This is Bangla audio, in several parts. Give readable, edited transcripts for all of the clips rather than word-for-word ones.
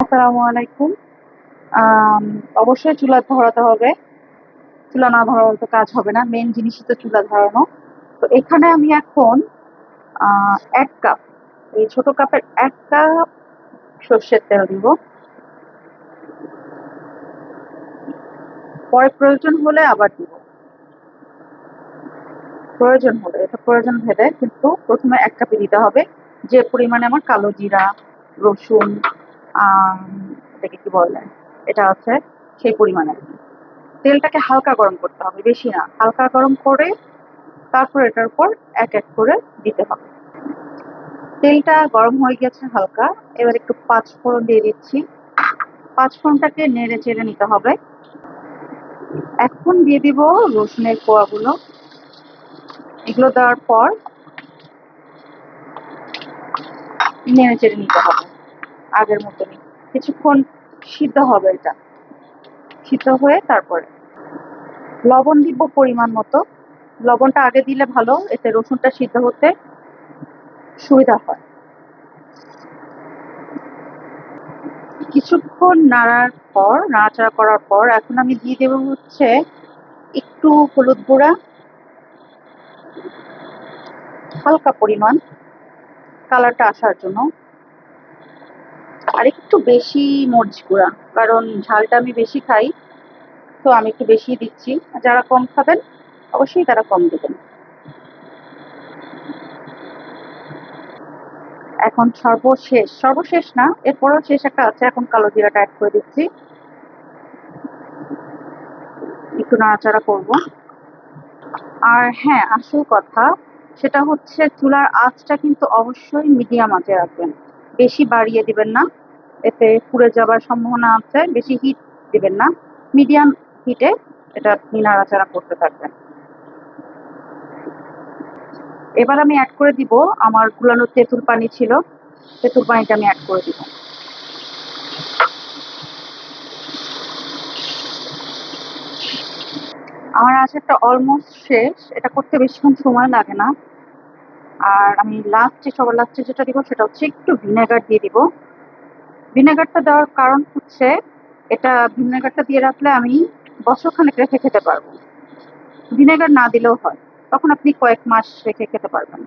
আসসালামু আলাইকুম। আম অবশ্যই চুলা ধরাতে হবে। চুলা না ধরালে তো কাজ হবে না। মেইন জিনিসই তো চুলা ধরানো। তো এখানে আমি এখন আ ১ কাপ, এই ছোট কাপের ১ কাপ সর্ষের তেল দিব। পরে প্রয়োজন হলে আবার দিব। প্রয়োজন হলে, এটা প্রয়োজন ভেদে কিন্তু ১ম এ ১ কাপই দিতে হবে। যে পরিমাণে আমার কালো জিরা, রসুন, আম এটাকে কি বলে? এটা আছে সেই পরিমাণে আরকি। তেলটাকে হালকা গরম করতে হবে, বেশি না। হালকা গরম করে তারপর এটার উপর এক, এক করে দিতে হবে। তেলটা গরম হয়ে গেছে হালকা। এবার একটু পাঁচফোড়ন দিয়ে দিচ্ছি। পাঁচফোড়নটাকে নেড়ে চেড়ে নিতে হবে। এখন দিয়ে দিব রসুনের কোয়াগুলো। এগুলো দেওয়ার পর নেড়ে চেড়ে নিতে হবে আগের মতনই। কিছুক্ষণ সিদ্ধ হবে এটা। সিদ্ধ হয়ে তারপরে লবণ দিব পরিমাণ মতো। লবণটা আগে দিলে ভালো, এতে রসুনটা সিদ্ধ হতে সুবিধা হয়। কিছুক্ষণ নাড়াচাড়া করার পর এখন আমি দিয়ে দেব হচ্ছে একটু হলুদ গুঁড়া, হালকা পরিমাণ কালারটা আসার জন্য, আর একটু বেশি মরিচ গুঁড়া, কারণ ঝালটা আমি বেশি খাই, তো আমি একটু বেশি দিচ্ছি। যারা কম খাবেন অবশ্যই তারা কম দেবেন। এখন সর্বশেষ না, এরপরও শেষ একটা আছে, এখন কালো জিরাটা অ্যাড করে দিচ্ছি। একটু নাড়াচাড়া করব। আর হ্যাঁ, আসল কথা সেটা হচ্ছে চুলার আঁচটা কিন্তু অবশ্যই মিডিয়াম আঁচে রাখবেন। বেশি বাড়িয়ে দিবেন না, এতে পুড়ে যাবার সম্ভাবনা আছে। বেশি হিট দিবেন না, মিডিয়াম হিটে এটা আপনি নাড়াচাড়া করতে থাকবেন। এবার আমি অ্যাড করে দিব আমার কুলানো তেঁতুল পানি ছিল, তেঁতুল পানিটা আমি অ্যাড করে দিব। আমার আচারটা অলমোস্ট শেষ। এটা করতে বেশিক্ষণ সময় লাগে না। আর আমি সবার লাস্টে যেটা দিব সেটা হচ্ছে একটু ভিনেগার দিয়ে দিব। ভিনেগারটা দেওয়ার কারণ হচ্ছে ভিনেগারটা দিয়ে রাখলে আমি বছরখানেক রেখে খেতে পারবো। ভিনেগার না দিলেও হয়, তখন আপনি কয়েক মাস রেখে খেতে পারবেন।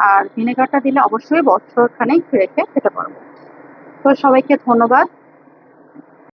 আর ভিনেগারটা দিলে অবশ্যই বছরখানেক রেখে খেতে পারবো। তো সবাইকে ধন্যবাদ।